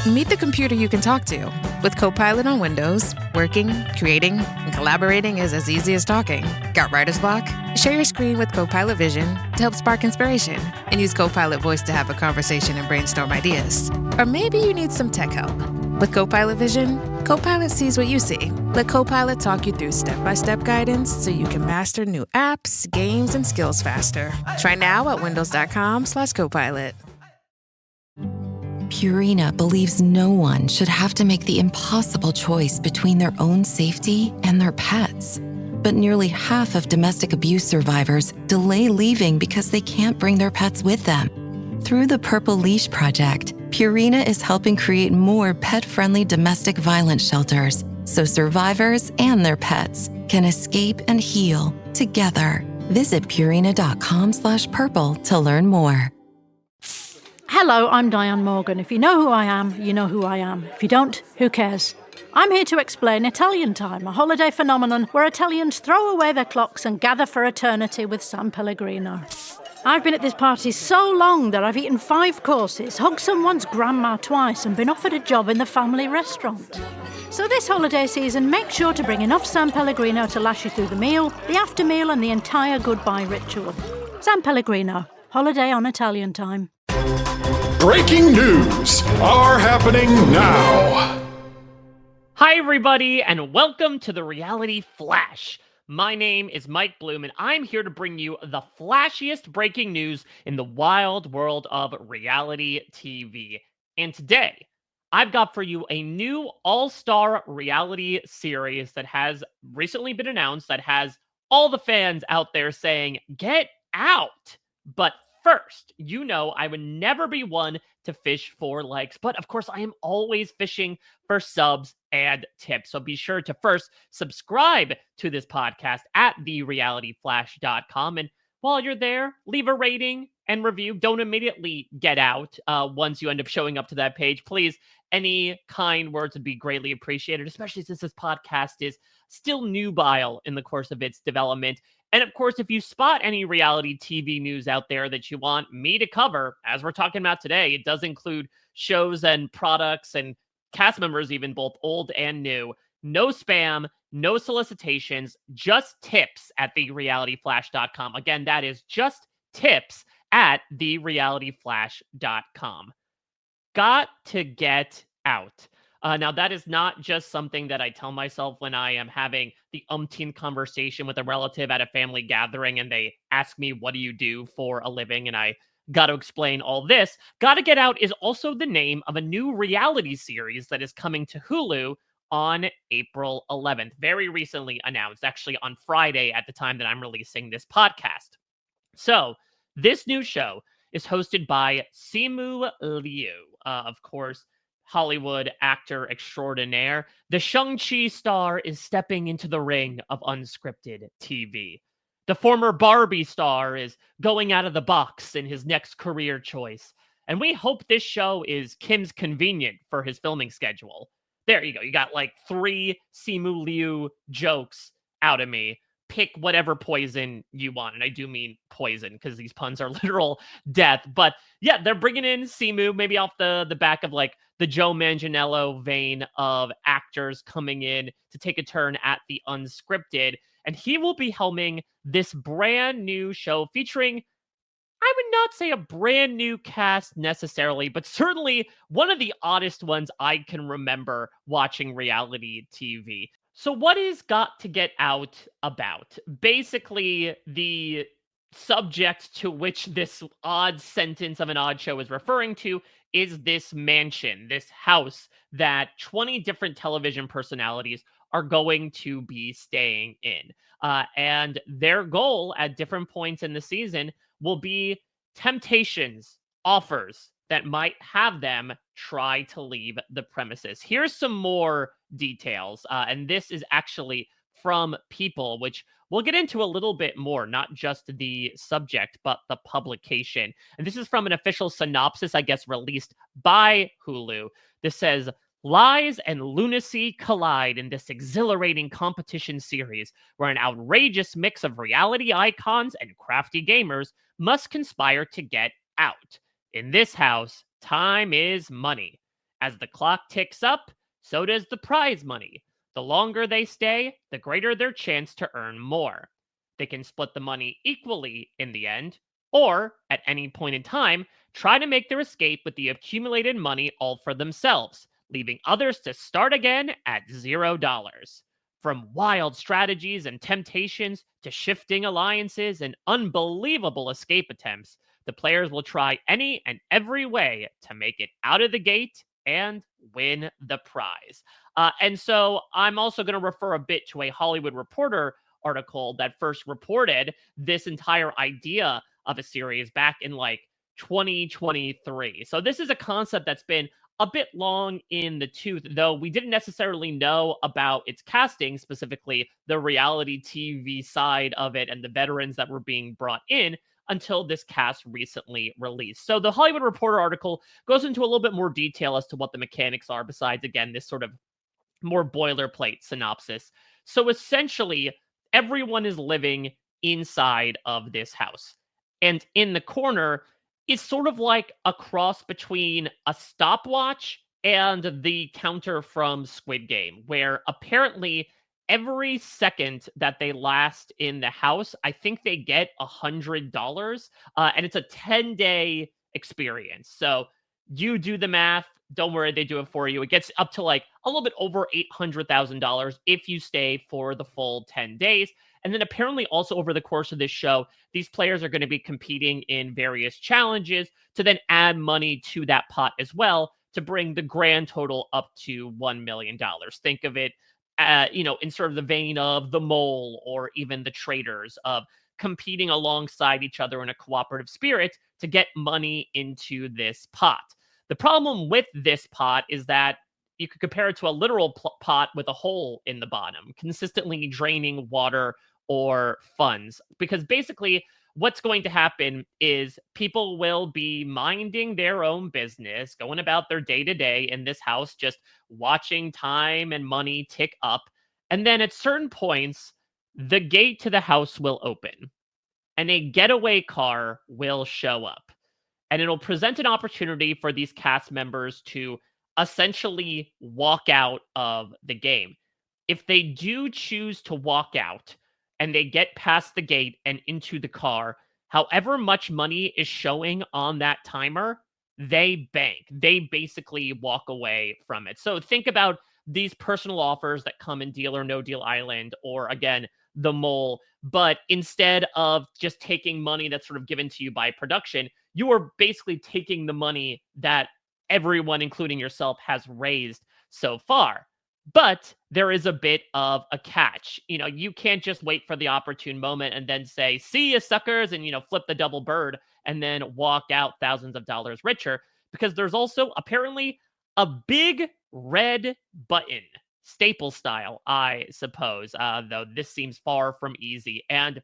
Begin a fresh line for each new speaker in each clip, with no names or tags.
Meet the computer you can talk to. With Copilot on Windows, working, creating, and collaborating is as easy as talking. Got writer's block? Share your screen with Copilot Vision to help spark inspiration, and use Copilot Voice to have a conversation and brainstorm ideas. Or maybe you need some tech help. With Copilot Vision, Copilot sees what you see. Let Copilot talk you through step-by-step guidance so you can master new apps, games, and skills faster. Try now at windows.com/Copilot.
Purina believes no one should have to make the impossible choice between their own safety and their pets. But nearly half of domestic abuse survivors delay leaving because they can't bring their pets with them. Through the Purple Leash Project, Purina is helping create more pet-friendly domestic violence shelters so survivors and their pets can escape and heal together. Visit purina.com/purple to learn more.
Hello, I'm Diane Morgan. If you know who I am, you know who I am. If you don't, who cares? I'm here to explain Italian Time, a holiday phenomenon where Italians throw away their clocks and gather for eternity with San Pellegrino. I've been at this party so long that I've eaten 5 courses, hugged someone's grandma twice, and been offered a job in the family restaurant. So this holiday season, make sure to bring enough San Pellegrino to last you through the meal, the after meal, and the entire goodbye ritual. San Pellegrino, holiday on Italian Time.
Breaking news are happening now.
Hi, everybody, and welcome to the Reality Flash. My name is Mike Bloom, and I'm here to bring you the flashiest breaking news in the wild world of reality TV. And today, I've got for you a new all-star reality series that has recently been announced that has all the fans out there saying, "Get out!" But first, you know I would never be one to fish for likes, but of course I am always fishing for subs and tips. So be sure to first subscribe to this podcast at therealityflash.com. And while you're there, leave a rating and review. Don't immediately get out once you end up showing up to that page. Please, any kind words would be greatly appreciated, especially since this podcast is still nubile in the course of its development. And of course, if you spot any reality TV news out there that you want me to cover, as we're talking about today, it does include shows and products and cast members, even both old and new. No spam, no solicitations, just tips at therealityflash.com. Again, that is just tips at therealityflash.com. Got to get out. Now, that is not just something that I tell myself when I am having the umpteenth conversation with a relative at a family gathering and they ask me, "What do you do for a living?" And I got to explain all this. Gotta Get Out is also the name of a new reality series that is coming to Hulu on April 11th. Very recently announced, actually on Friday at the time that I'm releasing this podcast. So, this new show is hosted by Simu Liu, of course, Hollywood actor extraordinaire. The Shang-Chi star is stepping into the ring of unscripted TV. The former Barbie star is going out of the box in his next career choice. And we hope this show is Kim's convenient for his filming schedule. There you go. You got like 3 Simu Liu jokes out of me. Pick whatever poison you want. And I do mean poison because these puns are literal death. But yeah, they're bringing in Simu, maybe off the back of like the Joe Manganiello vein of actors coming in to take a turn at the unscripted. And he will be helming this brand new show featuring, I would not say a brand new cast necessarily, but certainly one of the oddest ones I can remember watching reality TV. So what is Got to Get Out about? Basically, the subject to which this odd sentence of an odd show is referring to is this mansion, this house that 20 different television personalities are going to be staying in. And their goal at different points in the season will be temptations, offers that might have them try to leave the premises. Here's some more details. And this is actually from People, which we'll get into a little bit more, not just the subject, but the publication. And this is from an official synopsis, I guess, released by Hulu. This says, lies and lunacy collide in this exhilarating competition series where an outrageous mix of reality icons and crafty gamers must conspire to get out. In this house, time is money. As the clock ticks up, so does the prize money. The longer they stay, the greater their chance to earn more. They can split the money equally in the end, or at any point in time, try to make their escape with the accumulated money all for themselves, leaving others to start again at $0. From wild strategies and temptations to shifting alliances and unbelievable escape attempts, the players will try any and every way to make it out of the gate and win the prize. And so I'm also going to refer a bit to a Hollywood Reporter article that first reported this entire idea of a series back in like 2023. So this is a concept that's been a bit long in the tooth, though we didn't necessarily know about its casting, specifically the reality TV side of it and the veterans that were being brought in until this cast recently released. So the Hollywood Reporter article goes into a little bit more detail as to what the mechanics are, besides, again, this sort of more boilerplate synopsis. So essentially, everyone is living inside of this house. And in the corner is sort of like a cross between a stopwatch and the counter from Squid Game, where apparently every second that they last in the house, I think they get $100, and it's a 10-day experience. So you do the math. Don't worry, they do it for you. It gets up to like a little bit over $800,000 if you stay for the full 10 days. And then apparently also over the course of this show, these players are going to be competing in various challenges to then add money to that pot as well to bring the grand total up to $1 million. Think of it, in sort of the vein of The Mole or even The Traders, of competing alongside each other in a cooperative spirit to get money into this pot. The problem with this pot is that you could compare it to a literal pot with a hole in the bottom, consistently draining water or funds. Because basically, what's going to happen is people will be minding their own business, going about their day to day in this house, just watching time and money tick up. And then at certain points, the gate to the house will open and a getaway car will show up. And it'll present an opportunity for these cast members to essentially walk out of the game. If they do choose to walk out and they get past the gate and into the car, however much money is showing on that timer, they bank. They basically walk away from it. So think about these personal offers that come in Deal or No Deal Island, or again, The Mole. But instead of just taking money that's sort of given to you by production, you are basically taking the money that everyone, including yourself, has raised so far. But there is a bit of a catch. You can't just wait for the opportune moment and then say, see you suckers, and, flip the double bird and then walk out thousands of dollars richer, because there's also apparently a big red button, staple style, I suppose, though this seems far from easy. And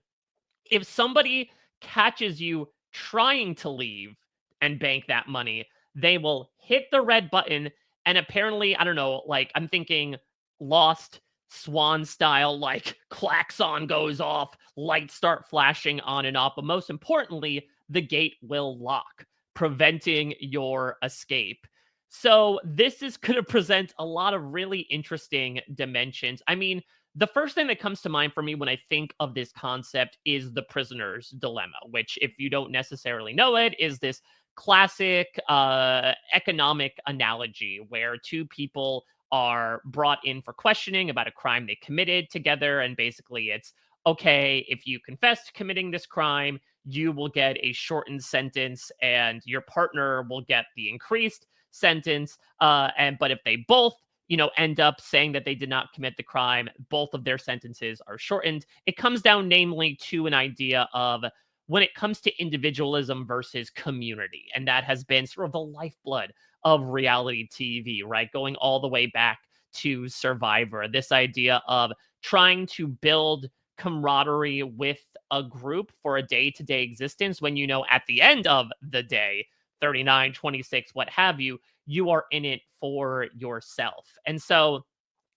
if somebody catches you trying to leave and bank that money, they will hit the red button. And apparently, I don't know, like I'm thinking Lost Swan style, like klaxon goes off, lights start flashing on and off. But most importantly, the gate will lock, preventing your escape. So this is going to present a lot of really interesting dimensions. I mean, the first thing that comes to mind for me when I think of this concept is the prisoner's dilemma, which, if you don't necessarily know it, is this classic economic analogy where two people are brought in for questioning about a crime they committed together. And basically it's, okay, if you confess to committing this crime, you will get a shortened sentence and your partner will get the increased sentence. But if they both end up saying that they did not commit the crime, both of their sentences are shortened. It comes down namely to an idea of when it comes to individualism versus community. And that has been sort of the lifeblood of reality TV, right? Going all the way back to Survivor, this idea of trying to build camaraderie with a group for a day-to-day existence when, at the end of the day, 39, 26, what have you, you are in it for yourself. And so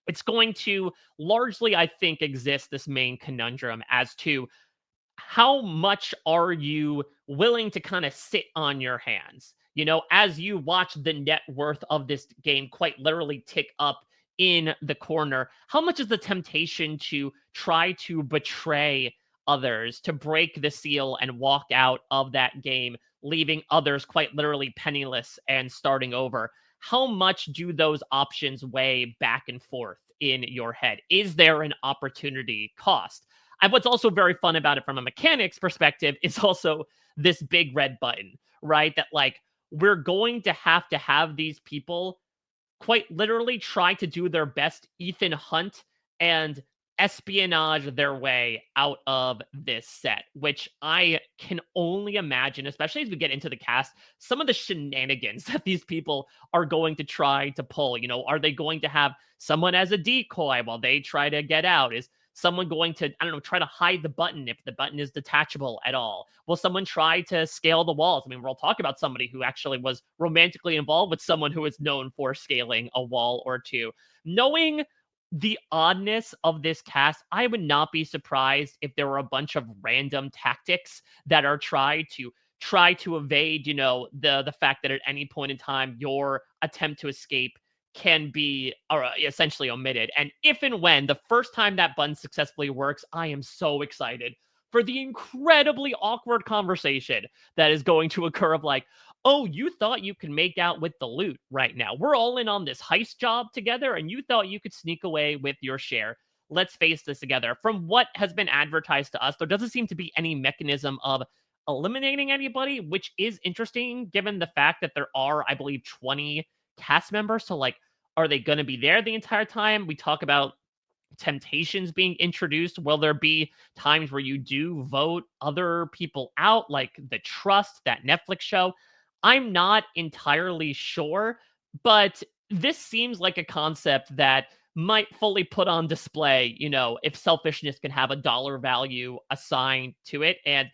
it's going to largely, I think, exist this main conundrum as to how much are you willing to kind of sit on your hands? as you watch the net worth of this game quite literally tick up in the corner, how much is the temptation to try to betray others, to break the seal and walk out of that game, leaving others quite literally penniless and starting over? How much do those options weigh back and forth in your head? Is there an opportunity cost? And what's also very fun about it from a mechanics perspective is also this big red button, right? That we're going to have these people quite literally try to do their best Ethan Hunt and espionage their way out of this set, which I can only imagine, especially as we get into the cast, some of the shenanigans that these people are going to try to pull. Are they going to have someone as a decoy while they try to get out? Is someone going to, try to hide the button if the button is detachable at all? Will someone try to scale the walls? We'll talk about somebody who actually was romantically involved with someone who is known for scaling a wall or two. Knowing the oddness of this cast, I would not be surprised if there were a bunch of random tactics that are try to evade, the fact that at any point in time your attempt to escape can be essentially omitted. And if and when the first time that button successfully works, I am so excited for the incredibly awkward conversation that is going to occur of oh, you thought you could make out with the loot right now. We're all in on this heist job together, and you thought you could sneak away with your share. Let's face this together. From what has been advertised to us, there doesn't seem to be any mechanism of eliminating anybody, which is interesting given the fact that there are, I believe, 20 cast members. So are they going to be there the entire time? We talk about temptations being introduced. Will there be times where you do vote other people out, like The Trust, that Netflix show? I'm not entirely sure, but this seems like a concept that might fully put on display, if selfishness can have a dollar value assigned to it. And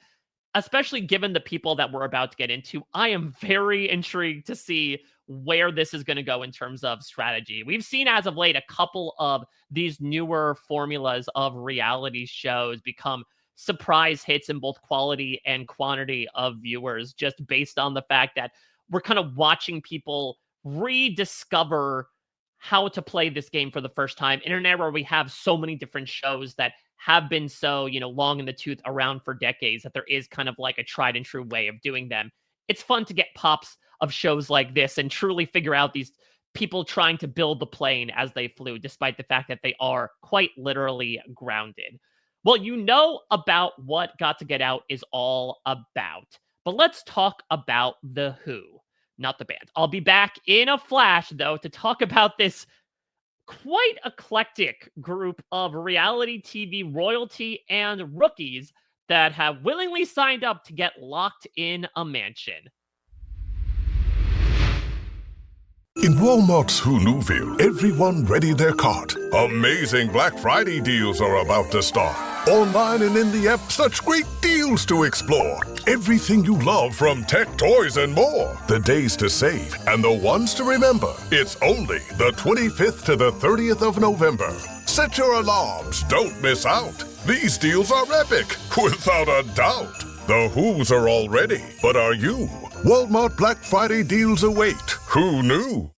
especially given the people that we're about to get into, I am very intrigued to see where this is going to go in terms of strategy. We've seen as of late a couple of these newer formulas of reality shows become surprise hits in both quality and quantity of viewers, just based on the fact that we're kind of watching people rediscover how to play this game for the first time in an era where we have so many different shows that have been so, long in the tooth, around for decades, that there is kind of a tried and true way of doing them. It's fun to get pops of shows like this and truly figure out these people trying to build the plane as they flew, despite the fact that they are quite literally grounded. Well, about what Got to Get Out is all about, but let's talk about The Who, not the band. I'll be back in a flash, though, to talk about this quite eclectic group of reality TV royalty and rookies that have willingly signed up to get locked in a mansion.
In Walmart's Huluville, everyone ready their cart. Amazing Black Friday deals are about to start. Online and in the app, such great deals to explore. Everything you love from tech, toys, and more. The days to save and the ones to remember. It's only the 25th to the 30th of November. Set your alarms. Don't miss out. These deals are epic, without a doubt. The Who's are all ready, but are you? Walmart Black Friday deals await. Who knew?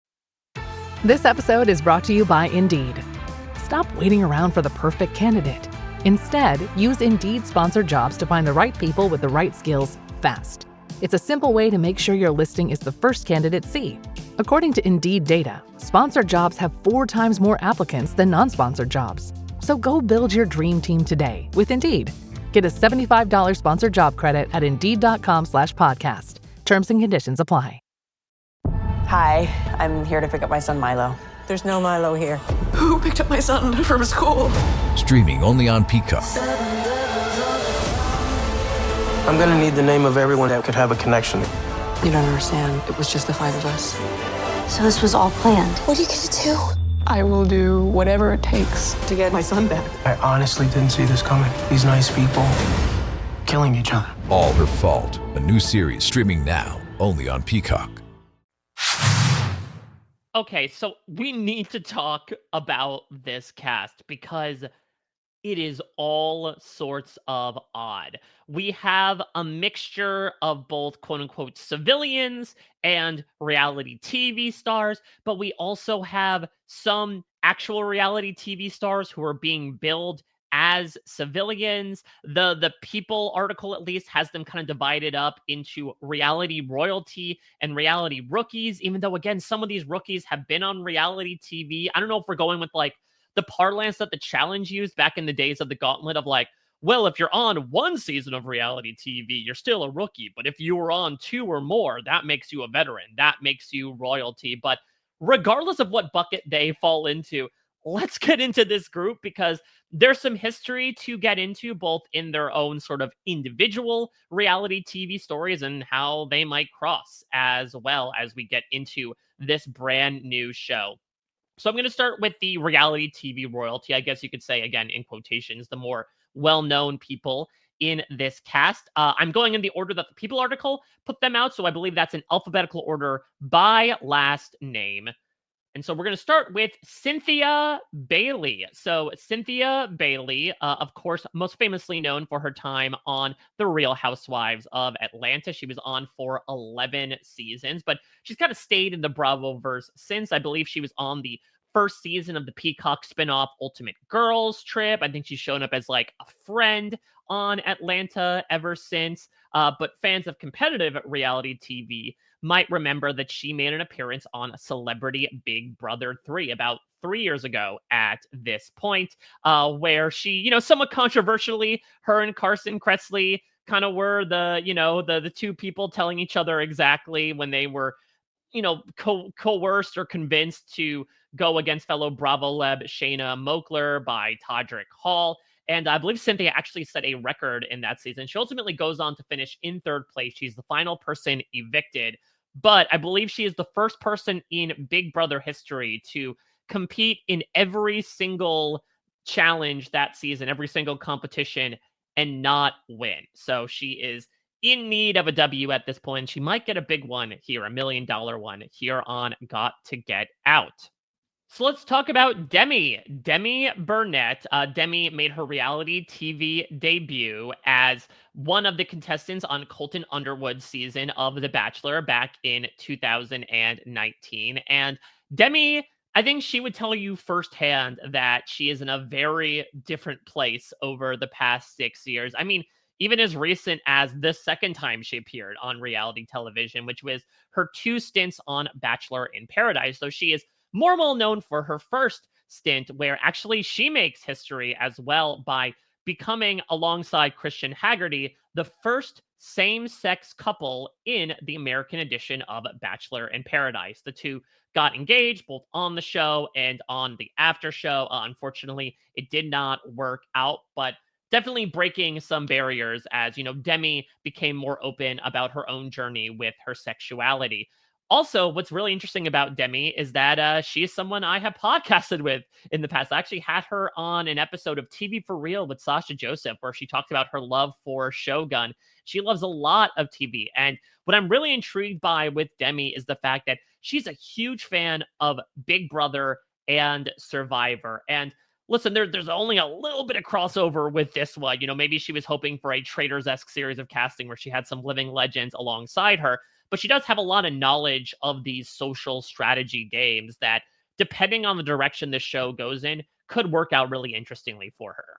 This episode is brought to you by Indeed. Stop waiting around for the perfect candidate. Instead, use Indeed sponsored jobs to find the right people with the right skills fast. It's a simple way to make sure your listing is the first candidates see. According to Indeed data, sponsored jobs have 4 times more applicants than non-sponsored jobs. So go build your dream team today with Indeed. Get a $75 sponsored job credit at Indeed.com/podcast. Terms and conditions apply.
Hi, I'm here to pick up my son Milo.
There's no Milo here. Who picked up my son from school?
Streaming only on Peacock.
I'm gonna need the name of everyone that could have a connection.
You don't understand. It was just the 5 of us.
So this was all planned.
What are you gonna do? I will do whatever it takes to get my son back.
I honestly didn't see this coming. These nice people killing each other.
All Her Fault. A new series streaming now only on Peacock.
Okay, so we need to talk about this cast because It is all sorts of odd. We have a mixture of both quote unquote civilians and reality TV stars, but we also have some actual reality TV stars who are being billed as civilians. The People article at least has them kind of divided up into reality royalty and reality rookies, even though again some of these rookies have been on reality TV. I don't know if we're going with like the parlance that the challenge used back in the days of the gauntlet of like, well, if you're on one season of reality TV, you're still a rookie. But if you were on two or more, that makes you a veteran. That makes you royalty. But regardless of what bucket they fall into, let's get into this group because there's some history to get into, both in their own sort of individual reality TV stories and how they might cross as well as we get into this brand new show. So I'm going to start with the reality TV royalty, I guess you could say, again, in quotations, the more well-known people in this cast. I'm going in the order that the People article put them out, so I believe that's an alphabetical order by last name. And so we're going to start with Cynthia Bailey. So Cynthia Bailey, of course, most famously known for her time on The Real Housewives of Atlanta. She was on for 11 seasons, but she's kind of stayed in the Bravoverse since. I believe she was on the first season of the Peacock spinoff Ultimate Girls Trip. I think she's shown up as like a friend on Atlanta ever since. But fans of competitive reality TV might remember that she made an appearance on Celebrity Big Brother 3 about 3 years ago at this point, where she, somewhat controversially, her and Carson Kressley kind of were the two people telling each other exactly when they were, coerced or convinced to go against fellow Bravo-leb Shayna Moakler by Todrick Hall. And I believe Cynthia actually set a record in that season. She ultimately goes on to finish in third place. She's the final person evicted. But I believe she is the first person in Big Brother history to compete in every single challenge that season, every single competition, and not win. So she is in need of a W at this point. She might get a big one here, $1 million one here on Got to Get Out. So let's talk about Demi Burnett. Demi made her reality TV debut as one of the contestants on Colton Underwood's season of The Bachelor back in 2019. And Demi, I think she would tell you firsthand that she is in a very different place over the past 6 years. I mean, even as recent as the second time she appeared on reality television, which was her 2 stints on Bachelor in Paradise. So she is more well known for her first stint, where actually she makes history as well by becoming, alongside Christian Haggerty, the first same-sex couple in the American edition of Bachelor in Paradise. The two got engaged both on the show and on the after show. Unfortunately, it did not work out, but definitely breaking some barriers as, Demi became more open about her own journey with her sexuality. Also, what's really interesting about Demi is that she is someone I have podcasted with in the past. I actually had her on an episode of TV for Real with Sasha Joseph, where she talked about her love for Shogun. She loves a lot of TV. And what I'm really intrigued by with Demi is the fact that she's a huge fan of Big Brother and Survivor. And listen, there's only a little bit of crossover with this one. Maybe she was hoping for a Traitors-esque series of casting where she had some living legends alongside her. But she does have a lot of knowledge of these social strategy games that, depending on the direction this show goes in, could work out really interestingly for her.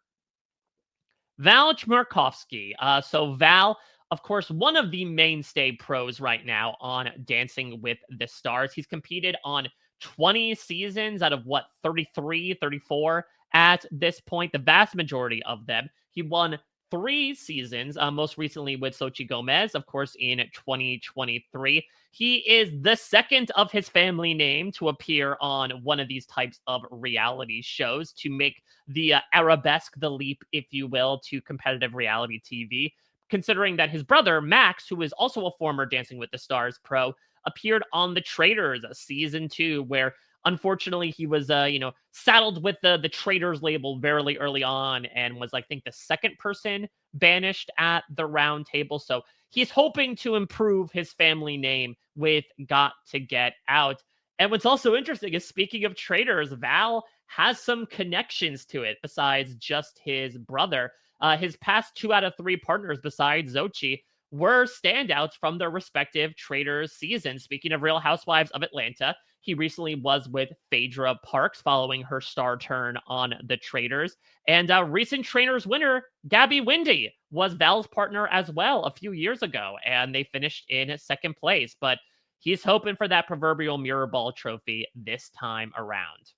Val Chmerkovskiy. So Val, of course, one of the mainstay pros right now on Dancing with the Stars. He's competed on 20 seasons out of 33, 34 at this point, the vast majority of them. He won 3 seasons, most recently with Xochitl Gomez, of course, in 2023. He is the second of his family name to appear on one of these types of reality shows to make the arabesque the leap, if you will, to competitive reality TV, considering that his brother, Max, who is also a former Dancing with the Stars pro, appeared on The Traitors season 2, where unfortunately, he was, saddled with the Traitors label very early on and was, I think, the second person banished at the round table. So he's hoping to improve his family name with Got to Get Out. And what's also interesting is, speaking of traitors, Val has some connections to it besides just his brother. His past 2 out of 3 partners besides Xochitl were standouts from their respective Traitors seasons. Speaking of Real Housewives of Atlanta, he recently was with Phaedra Parks following her star turn on The Traitors. And recent Traitors winner, Gabby Windey, was Val's partner as well a few years ago, and they finished in second place. But he's hoping for that proverbial mirror ball trophy this time around.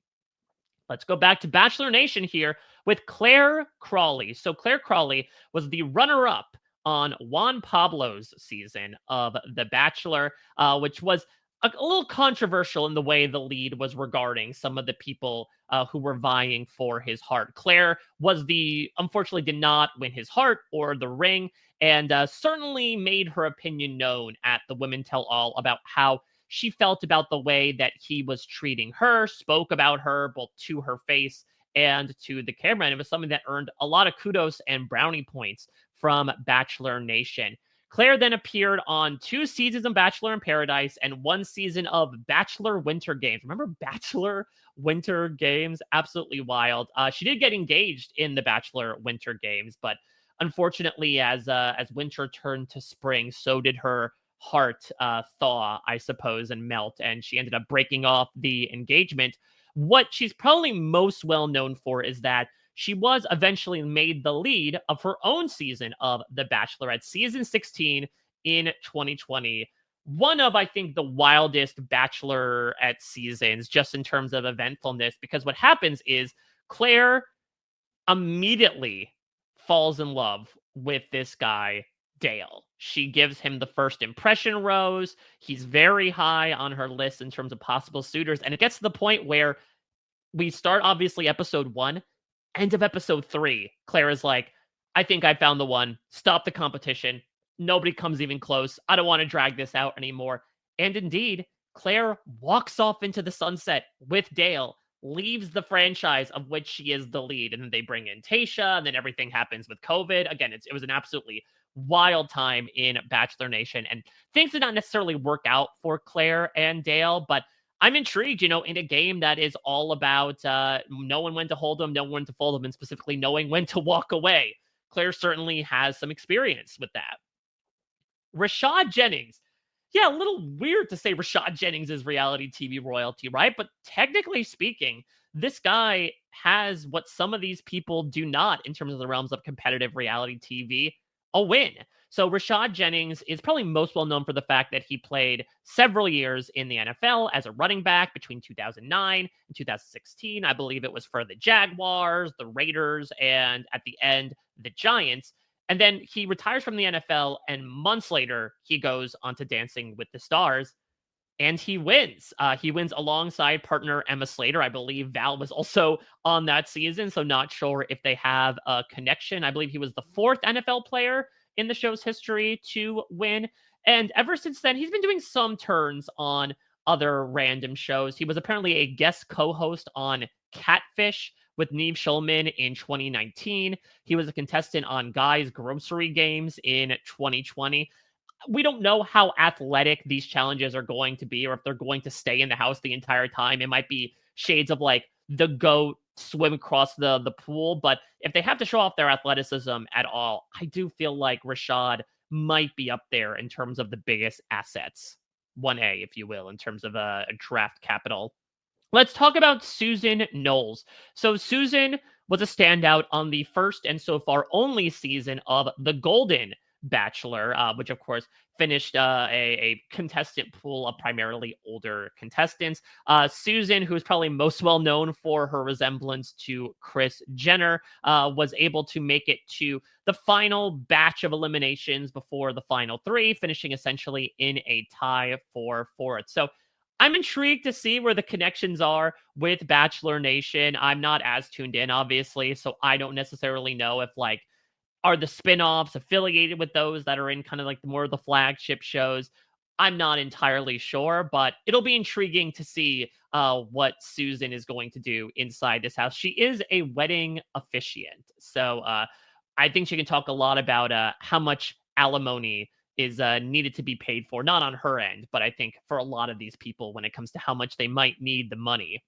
Let's go back to Bachelor Nation here with Claire Crawley. So Claire Crawley was the runner-up on Juan Pablo's season of The Bachelor, which was a little controversial in the way the lead was regarding some of the people who were vying for his heart. Claire unfortunately did not win his heart or the ring, and certainly made her opinion known at the Women Tell All about how she felt about the way that he was treating her, spoke about her both to her face and to the camera. And it was something that earned a lot of kudos and brownie points from Bachelor Nation. Claire then appeared on 2 seasons of Bachelor in Paradise and 1 season of Bachelor Winter Games. Remember Bachelor Winter Games? Absolutely wild. She did get engaged in the Bachelor Winter Games, but unfortunately, as winter turned to spring, so did her heart thaw, I suppose, and melt, and she ended up breaking off the engagement. What she's probably most well known for is that she was eventually made the lead of her own season of The Bachelorette, season 16 in 2020. One of, I think, the wildest Bachelorette seasons, just in terms of eventfulness, because what happens is Claire immediately falls in love with this guy, Dale. She gives him the first impression rose. He's very high on her list in terms of possible suitors. And it gets to the point where we start, obviously, episode 1. End of episode 3, Claire is like, I think I found the one. Stop the competition. Nobody comes even close. I don't want to drag this out anymore. And indeed, Claire walks off into the sunset with Dale, leaves the franchise of which she is the lead. And then they bring in Tayshia, and then everything happens with COVID. Again, it was an absolutely wild time in Bachelor Nation. And things did not necessarily work out for Claire and Dale, but I'm intrigued, in a game that is all about knowing when to hold them, knowing when to fold them, and specifically knowing when to walk away. Claire certainly has some experience with that. Rashad Jennings. Yeah, a little weird to say Rashad Jennings is reality TV royalty, right? But technically speaking, this guy has what some of these people do not in terms of the realms of competitive reality TV, a win. So Rashad Jennings is probably most well known for the fact that he played several years in the NFL as a running back between 2009 and 2016. I believe it was for the Jaguars, the Raiders, and at the end, the Giants. And then he retires from the NFL, and months later, he goes on to Dancing with the Stars, and he wins. He wins alongside partner Emma Slater. I believe Val was also on that season, so not sure if they have a connection. I believe he was the 4th NFL player in the show's history to win. And ever since then, he's been doing some turns on other random shows. He was apparently a guest co-host on Catfish with Neve Schulman in 2019. He was a contestant on Guy's Grocery Games in 2020. We don't know how athletic these challenges are going to be, or if they're going to stay in the house the entire time. It might be shades of like the goat swim across the pool, but if they have to show off their athleticism at all, I do feel like Rashad might be up there in terms of the biggest assets, 1A, if you will, in terms of a draft capital. Let's talk about Susan Knowles. So Susan was a standout on the first and so far only season of The Golden Bachelor, which of course finished a contestant pool of primarily older contestants. Susan, who is probably most well known for her resemblance to Kris Jenner, was able to make it to the final batch of eliminations before the final 3, finishing essentially in a tie for 4th. So I'm intrigued to see where the connections are with Bachelor Nation. I'm not as tuned in, obviously, so I don't necessarily know if are the spinoffs affiliated with those that are in kind of like more of the flagship shows. I'm not entirely sure, but it'll be intriguing to see what Susan is going to do inside this house. She is a wedding officiant, so I think she can talk a lot about how much alimony is needed to be paid for, not on her end, but I think for a lot of these people when it comes to how much they might need the money.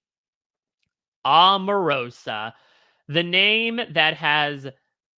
Omarosa, the name that has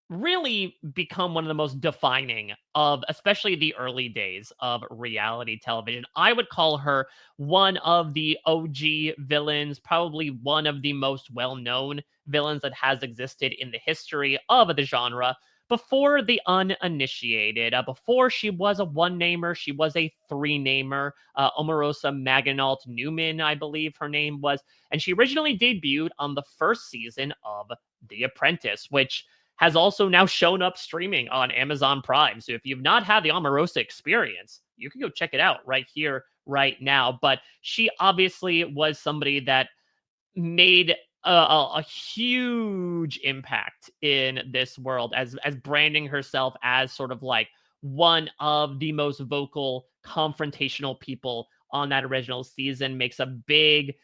really become one of the most defining of especially the early days of reality television. I would call her one of the OG villains, probably one of the most well-known villains that has existed in the history of the genre. Before the uninitiated, before she was a one-namer, she was a three-namer. Omarosa Maginalt Newman, I believe her name was. And she originally debuted on the first season of The Apprentice, which has also now shown up streaming on Amazon Prime. So if you've not had the Omarosa experience, you can go check it out right here, right now. But she obviously was somebody that made a huge impact in this world as branding herself as sort of like one of the most vocal, confrontational people on that original season, makes a big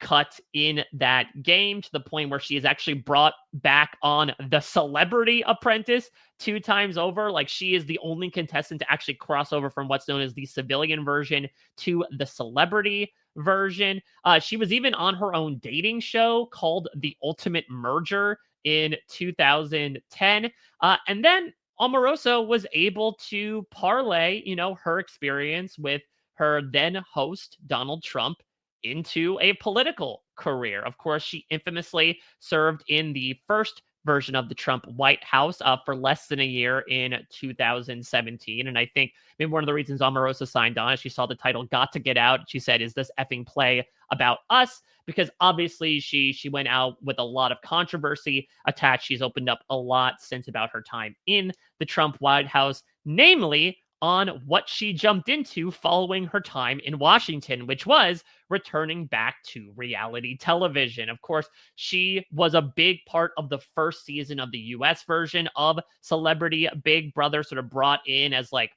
cut in that game to the point where she is actually brought back on The Celebrity Apprentice 2 times over. Like, she is the only contestant to actually cross over from what's known as the civilian version to the celebrity version. She was even on her own dating show called The Ultimate Merger in 2010. And then Omarosa was able to parlay, her experience with her then host, Donald Trump, into a political career. Of course, she infamously served in the first version of the Trump White House for less than a year in 2017. And I think maybe one of the reasons Omarosa signed on is she saw the title Got to Get Out. She said, is this effing play about us? Because obviously she went out with a lot of controversy attached. She's opened up a lot since about her time in the Trump White House, namely on what she jumped into following her time in Washington, which was returning back to reality television. Of course, she was a big part of the first season of the US version of Celebrity Big Brother, sort of brought in as like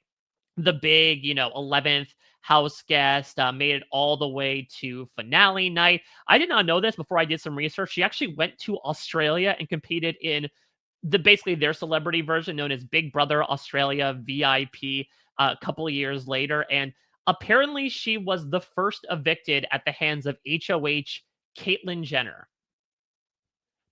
the big, 11th house guest, made it all the way to finale night. I did not know this before I did some research. She actually went to Australia and competed in basically their celebrity version known as Big Brother Australia VIP a couple of years later. And apparently she was the first evicted at the hands of HOH Caitlyn Jenner.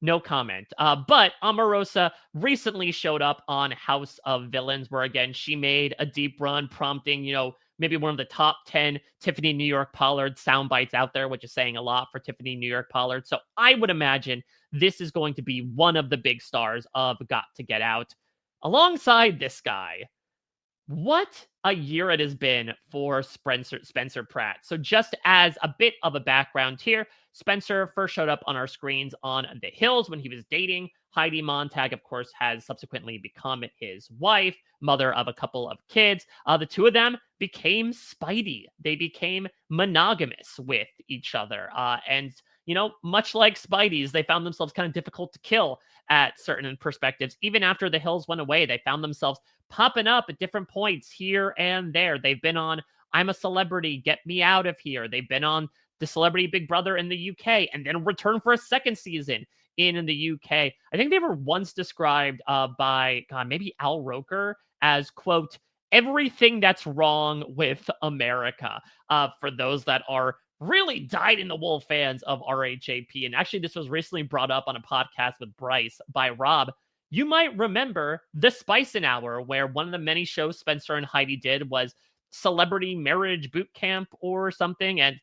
No comment. But Omarosa recently showed up on House of Villains, where again, she made a deep run, prompting, maybe one of the top 10 Tiffany New York Pollard sound bites out there, which is saying a lot for Tiffany New York Pollard. So I would imagine this is going to be one of the big stars of Got to Get Out, alongside this guy. What a year it has been for Spencer Pratt. So just as a bit of a background here, Spencer first showed up on our screens on The Hills when he was dating Heidi Montag. Of course, has subsequently become his wife, mother of a couple of kids. The two of them became Spidey. They became monogamous with each other. And much like Spidey's, they found themselves kind of difficult to kill at certain perspectives. Even after The Hills went away, they found themselves popping up at different points here and there. They've been on I'm a Celebrity, Get Me Out of Here. They've been on The Celebrity Big Brother in the UK, and then returned for a second season in the UK. I think they were once described by, maybe Al Roker as, quote, everything that's wrong with America. For those that are really dyed-in-the-wool fans of RHAP. And actually, this was recently brought up on a podcast with Bryce by Rob. You might remember the Spicin' Hour, where one of the many shows Spencer and Heidi did was Celebrity Marriage Boot Camp or something. And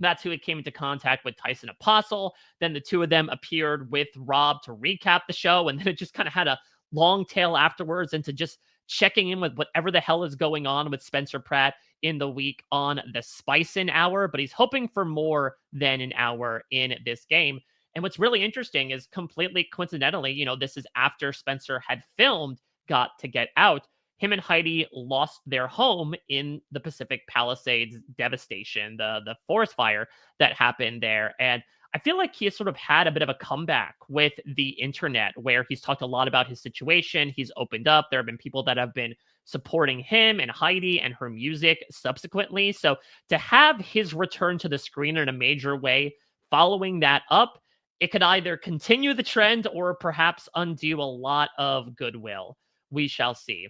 that's who it came into contact with Tyson Apostle. Then the two of them appeared with Rob to recap the show. And then it just kind of had a long tail afterwards into just checking in with whatever the hell is going on with Spencer Pratt in the week on the Spicin' Hour. But he's hoping for more than an hour in this game. And what's really interesting is, completely coincidentally, this is after Spencer had filmed Got to Get Out. Him and Heidi lost their home in the Pacific Palisades devastation, the forest fire that happened there. And I feel like he has sort of had a bit of a comeback with the internet, where he's talked a lot about his situation. He's opened up. There have been people that have been supporting him and Heidi and her music subsequently. So to have his return to the screen in a major way following that up, it could either continue the trend or perhaps undo a lot of goodwill. We shall see.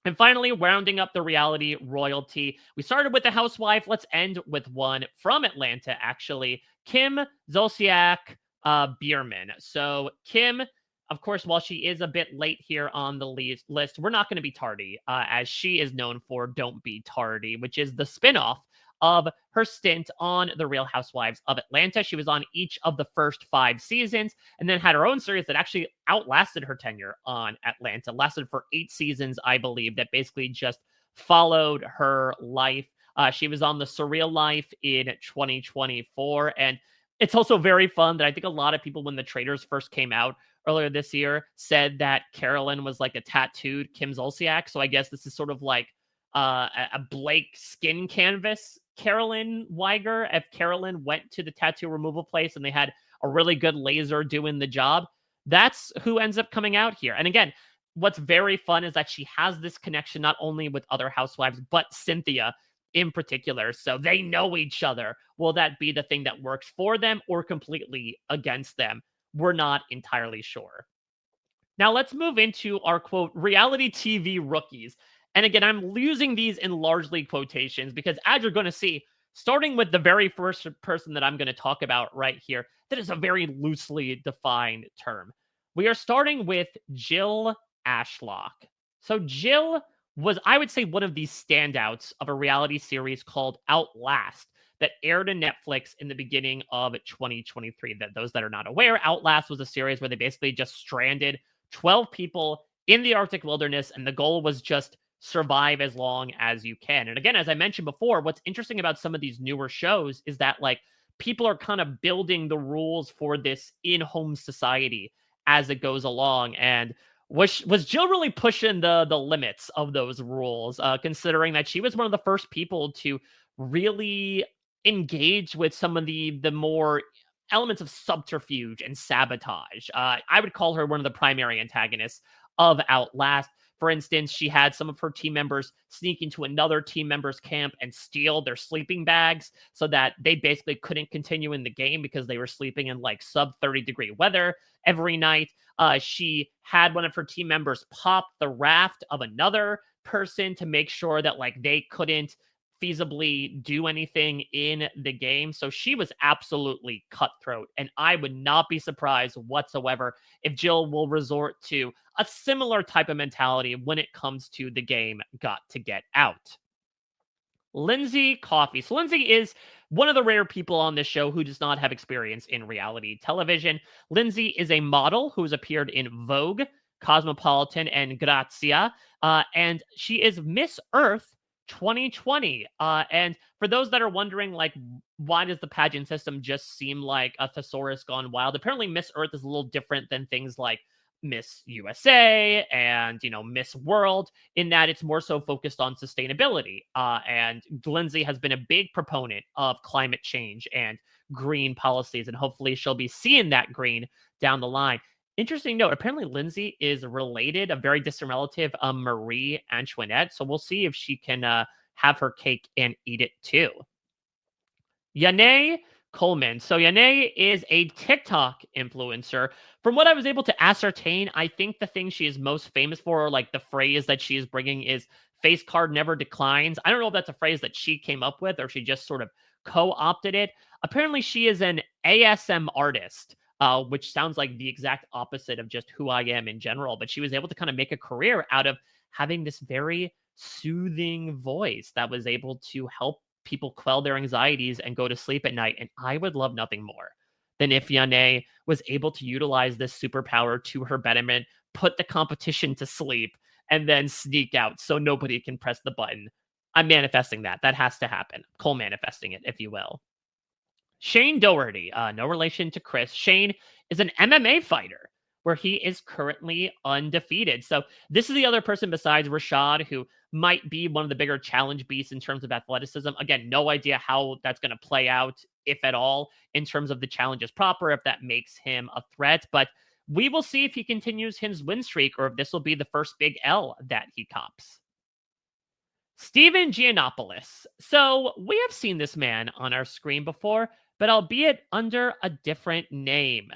And finally, rounding up the reality royalty, we started with the housewife. Let's end with one from Atlanta, actually, Kim Zolciak Bierman. So Kim, of course, while she is a bit late here on the list, we're not going to be tardy, as she is known for Don't Be Tardy, which is the spinoff of her stint on The Real Housewives of Atlanta. She was on each of the first 5 seasons and then had her own series that actually outlasted her tenure on Atlanta, lasted for 8 seasons, I believe, that basically just followed her life. She was on The Surreal Life in 2024. And it's also very fun that I think a lot of people, when The Traitors first came out earlier this year, said that Carolyn was like a tattooed Kim Zolciak. So I guess this is sort of like a Blake skin canvas Carolyn Weiger. If Carolyn went to the tattoo removal place and they had a really good laser doing the job, that's who ends up coming out here. And again, what's very fun is that she has this connection not only with other housewives, but Cynthia in particular. So they know each other. Will that be the thing that works for them or completely against them? We're not entirely sure. Now let's move into our, quote, reality TV rookies. And again, I'm using these in largely quotations because, as you're going to see, starting with the very first person that I'm going to talk about right here, that is a very loosely defined term. We are starting with Jill Ashlock. So Jill was, I would say, one of the standouts of a reality series called Outlast that aired on Netflix in the beginning of 2023. That those that are not aware, Outlast was a series where they basically just stranded 12 people in the Arctic wilderness, and the goal was just survive as long as you can. And again, as I mentioned before, what's interesting about some of these newer shows is that like people are kind of building the rules for this in-home society as it goes along. And was Jill really pushing the limits of those rules, considering that she was one of the first people to really engage with some of the more elements of subterfuge and sabotage. I would call her one of the primary antagonists of Outlast. For instance, she had some of her team members sneak into another team member's camp and steal their sleeping bags so that they basically couldn't continue in the game because they were sleeping in like sub 30-degree weather every night. She had one of her team members pop the raft of another person to make sure that like they couldn't feasibly do anything in the game. So she was absolutely cutthroat, and I would not be surprised whatsoever if Jill will resort to a similar type of mentality when it comes to the game Got to Get Out. Lindsay Coffey. So Lindsay is one of the rare people on this show who does not have experience in reality television. Lindsay is a model who has appeared in Vogue, Cosmopolitan, and Grazia, and she is Miss Earth 2020. And for those that are wondering, like, why does the pageant system just seem like a thesaurus gone wild? Apparently, Miss Earth is a little different than things like Miss USA and, Miss World, in that it's more so focused on sustainability. And Lindsay has been a big proponent of climate change and green policies, and hopefully she'll be seeing that green down the line. Interesting note, apparently Lindsay is related, a very distant relative of Marie Antoinette. So we'll see if she can have her cake and eat it too. Yanae Coleman. So Yanae is a TikTok influencer. From what I was able to ascertain, I think the thing she is most famous for, or like the phrase that she is bringing, is face card never declines. I don't know if that's a phrase that she came up with or she just sort of co-opted it. Apparently she is an ASM artist, which sounds like the exact opposite of just who I am in general. But she was able to kind of make a career out of having this very soothing voice that was able to help people quell their anxieties and go to sleep at night. And I would love nothing more than if Yanae was able to utilize this superpower to her betterment, put the competition to sleep, and then sneak out so nobody can press the button. I'm manifesting that. That has to happen. Cole manifesting it, if you will. Shane Doherty, no relation to Chris. Shane is an MMA fighter where he is currently undefeated. So this is the other person besides Rashad who might be one of the bigger challenge beasts in terms of athleticism. Again, no idea how that's going to play out, if at all, in terms of the challenges proper, if that makes him a threat. But we will see if he continues his win streak or if this will be the first big L that he cops. Steven Giannopoulos. So we have seen this man on our screen before, but albeit under a different name.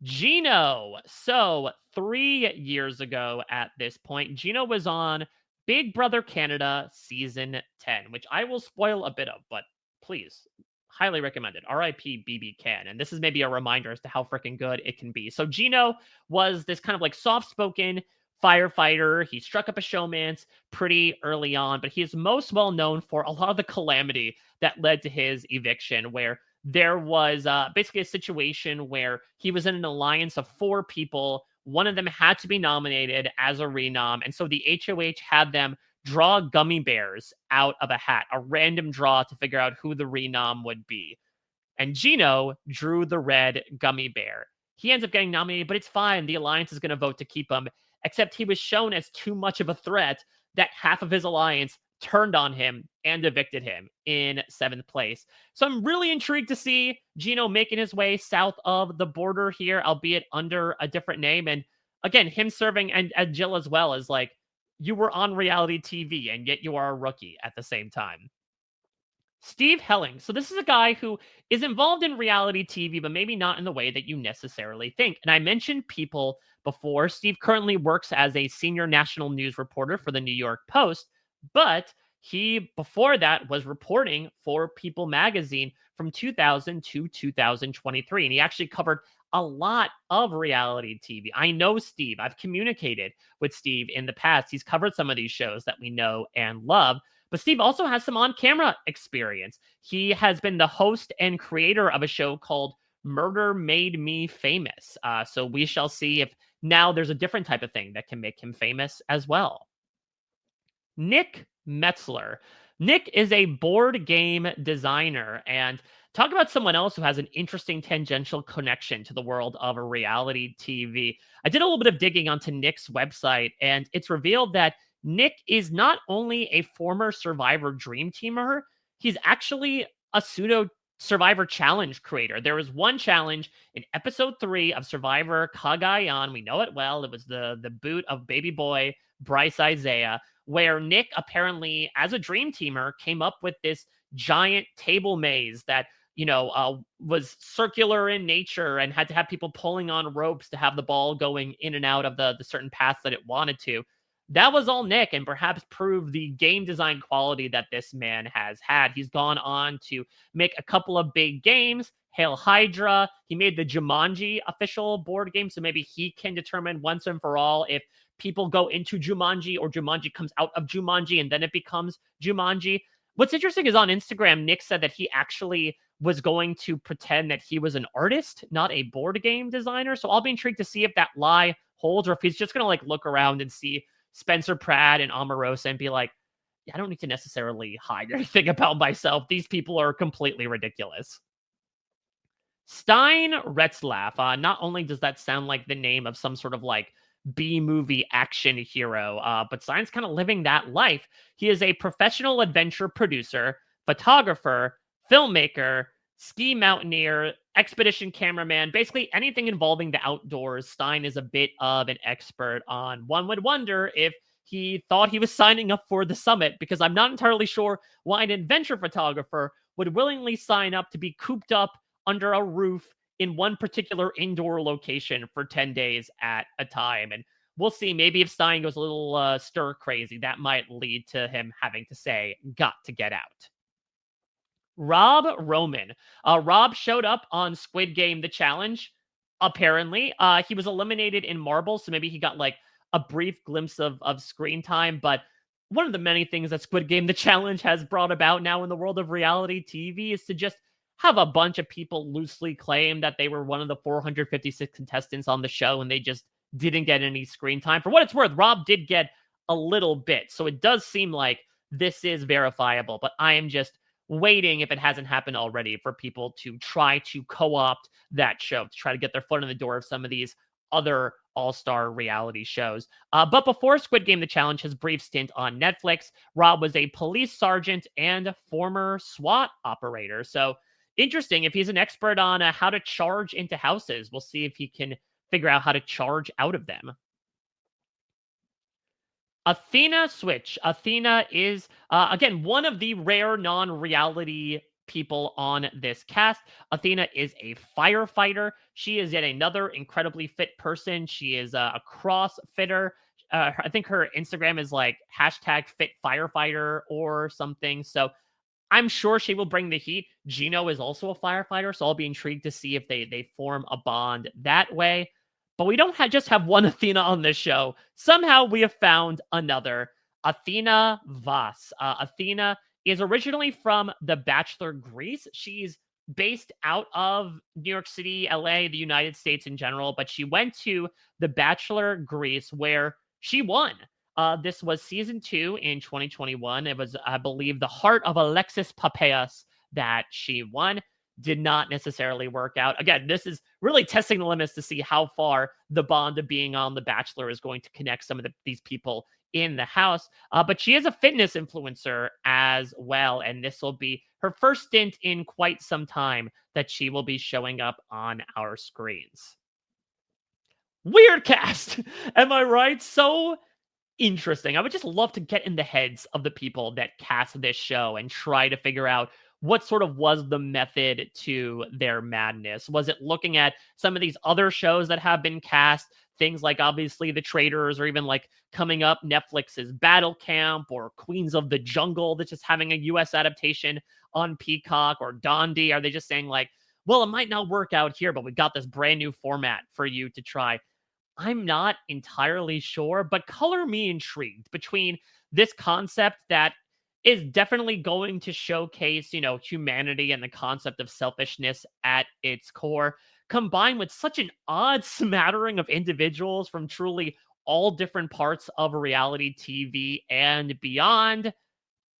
Gino. So 3 years ago at this point, Gino was on Big Brother Canada Season 10, which I will spoil a bit of, but please, highly recommended. RIP BB Can. And this is maybe a reminder as to how freaking good it can be. So Gino was this kind of like soft-spoken firefighter. He struck up a showman's pretty early on, but he is most well known for a lot of the calamity that led to his eviction, where there was basically a situation where he was in an alliance of 4 people. One of them had to be nominated as a renom. And so the HOH had them draw gummy bears out of a hat, a random draw to figure out who the renom would be. And Gino drew the red gummy bear. He ends up getting nominated, but it's fine. The alliance is going to vote to keep him, except he was shown as too much of a threat that half of his alliance turned on him and evicted him in 7th place. So I'm really intrigued to see Gino making his way south of the border here, albeit under a different name. And again, him serving and Jill as well as like, you were on reality TV and yet you are a rookie at the same time. Steve Helling. So this is a guy who is involved in reality TV, but maybe not in the way that you necessarily think. And I mentioned People before. Steve currently works as a senior national news reporter for the New York Post, but he, before that, was reporting for People magazine from 2000 to 2023. And he actually covered a lot of reality TV. I know Steve. I've communicated with Steve in the past. He's covered some of these shows that we know and love. But Steve also has some on-camera experience. He has been the host and creator of a show called Murder Made Me Famous. So we shall see if now there's a different type of thing that can make him famous as well. Nick Metzler. Nick is a board game designer, and talk about someone else who has an interesting tangential connection to the world of reality TV. I did a little bit of digging onto Nick's website, and it's revealed that Nick is not only a former Survivor Dream Teamer, he's actually a pseudo Survivor Challenge creator. There was one challenge in episode 3 of Survivor Cagayan. We know it well. It was the boot of baby boy Bryce Isaiah, where Nick apparently, as a Dream Teamer, came up with this giant table maze that, was circular in nature and had to have people pulling on ropes to have the ball going in and out of the certain paths that it wanted to. That was all Nick, and perhaps proved the game design quality that this man has had. He's gone on to make a couple of big games. Hail Hydra. He made the Jumanji official board game, so maybe he can determine once and for all if people go into Jumanji or Jumanji comes out of Jumanji and then it becomes Jumanji. What's interesting is on Instagram, Nick said that he actually was going to pretend that he was an artist, not a board game designer. So I'll be intrigued to see if that lie holds or if he's just going to look around and see Spencer Pratt and Omarosa and be like, yeah, I don't need to necessarily hide anything about myself. These people are completely ridiculous. Stein Retzlaff. Not only does that sound like the name of some sort of B-movie action hero, but Stein's kind of living that life. He is a professional adventure producer, photographer, filmmaker, ski mountaineer, expedition cameraman, basically anything involving the outdoors. Stein is a bit of an expert on. One would wonder if he thought he was signing up for the summit, because I'm not entirely sure why an adventure photographer would willingly sign up to be cooped up under a roof in one particular indoor location for 10 days at a time. And we'll see, maybe if Stein goes a little stir crazy, that might lead to him having to say, got to get out. Rob Roman. Rob showed up on Squid Game The Challenge, apparently. He was eliminated in marbles, so maybe he got a brief glimpse of screen time. But one of the many things that Squid Game The Challenge has brought about now in the world of reality TV is to just have a bunch of people loosely claim that they were one of the 456 contestants on the show and they just didn't get any screen time. For what it's worth, Rob did get a little bit, so it does seem like this is verifiable, but I am just waiting, if it hasn't happened already, for people to try to co-opt that show, to try to get their foot in the door of some of these other all-star reality shows. But before Squid Game The Challenge, his brief stint on Netflix, Rob was a police sergeant and former SWAT operator. So interesting, if he's an expert on how to charge into houses, we'll see if he can figure out how to charge out of them. Athena Switch. Athena is, again, one of the rare non-reality people on this cast. Athena is a firefighter. She is yet another incredibly fit person. She is a CrossFitter. I think her Instagram is like #FitFirefighter or something. So I'm sure she will bring the heat. Gino is also a firefighter, so I'll be intrigued to see if they form a bond that way. But we don't just have one Athena on this show. Somehow we have found another, Athena Voss. Athena is originally from The Bachelor Greece. She's based out of New York City, LA, the United States in general, but she went to The Bachelor Greece where she won. This was season 2 in 2021. It was, I believe, the heart of Alexis Papeas that she won. Did not necessarily work out. Again, this is really testing the limits to see how far the bond of being on The Bachelor is going to connect some of these people in the house. But she is a fitness influencer as well, and this will be her first stint in quite some time that she will be showing up on our screens. Weird cast, am I right? So interesting. I would just love to get in the heads of the people that cast this show and try to figure out what sort of was the method to their madness. Was it looking at some of these other shows that have been cast, things like obviously The Traitors, or even like coming up Netflix's Battle Camp or Queens of the Jungle that's just having a US adaptation on Peacock, or Dondi? Are they just saying like, well, it might not work out here, but we've got this brand new format for you to try? I'm not entirely sure, but color me intrigued between this concept that is definitely going to showcase, humanity and the concept of selfishness at its core, combined with such an odd smattering of individuals from truly all different parts of reality TV and beyond.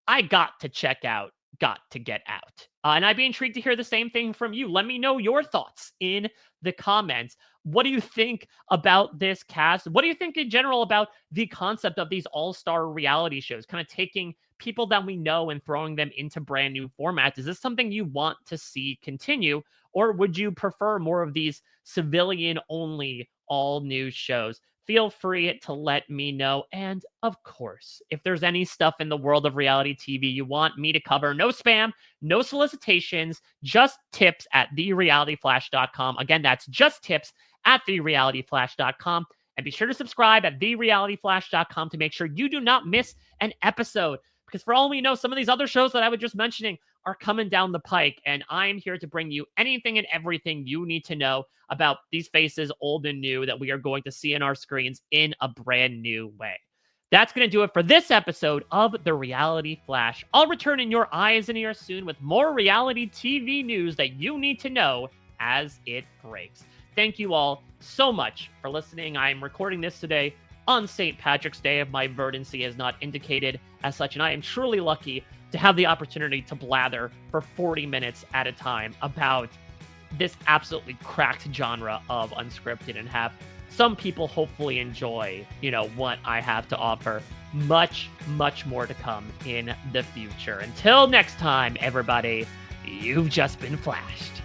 I got to check out Got to Get Out. And I'd be intrigued to hear the same thing from you. Let me know your thoughts in the comments. What do you think about this cast? What do you think in general about the concept of these all-star reality shows, kind of taking people that we know and throwing them into brand new formats? Is this something you want to see continue, or would you prefer more of these civilian-only all-new shows? Feel free to let me know. And of course, if there's any stuff in the world of reality TV you want me to cover, no spam, no solicitations, just tips at therealityflash.com. Again, that's just tips at therealityflash.com. And be sure to subscribe at therealityflash.com to make sure you do not miss an episode. Because for all we know, some of these other shows that I was just mentioning are coming down the pike, and I'm here to bring you anything and everything you need to know about these faces, old and new, that we are going to see in our screens in a brand new way. That's going to do it for this episode of The Reality Flash. I'll return in your eyes and ears soon with more reality TV news that you need to know as it breaks. Thank you all so much for listening. I'm recording this today on St. Patrick's Day, if my verdancy is not indicated as such, and I am truly lucky to have the opportunity to blather for 40 minutes at a time about this absolutely cracked genre of unscripted and have some people hopefully enjoy, what I have to offer. Much, much more to come in the future. Until next time, everybody, you've just been flashed.